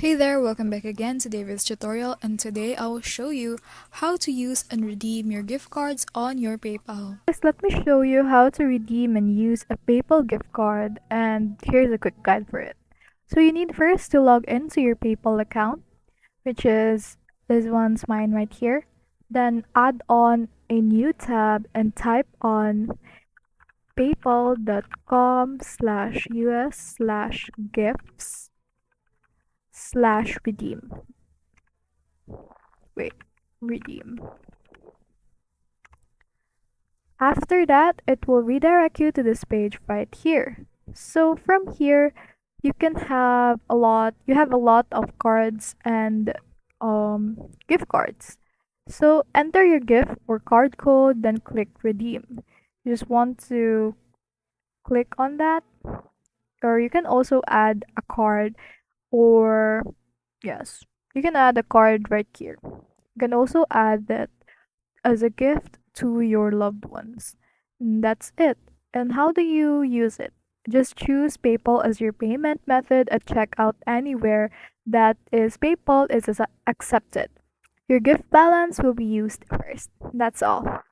Hey there, welcome back again to David's tutorial, and today I will show you how to use and redeem your gift cards on your PayPal. First, let me show you how to redeem and use a PayPal gift card, and here's a quick guide for it. So you need first to log into your PayPal account, which is this one's mine right here. Then add on a new tab and type on paypal.com/us/gifts/redeem. Wait, redeem. After that, it will redirect you to this page right here. So from here, you have a lot of cards and gift cards. So enter your gift or card code, then click redeem. You just want to click on that, or you can also add a card, or yes, you can add a card right here. You can also add that as a gift to your loved ones. And that's it. And how do you use it? Just choose PayPal as your payment method at checkout anywhere that is PayPal is accepted. Your gift balance will be used first. That's all.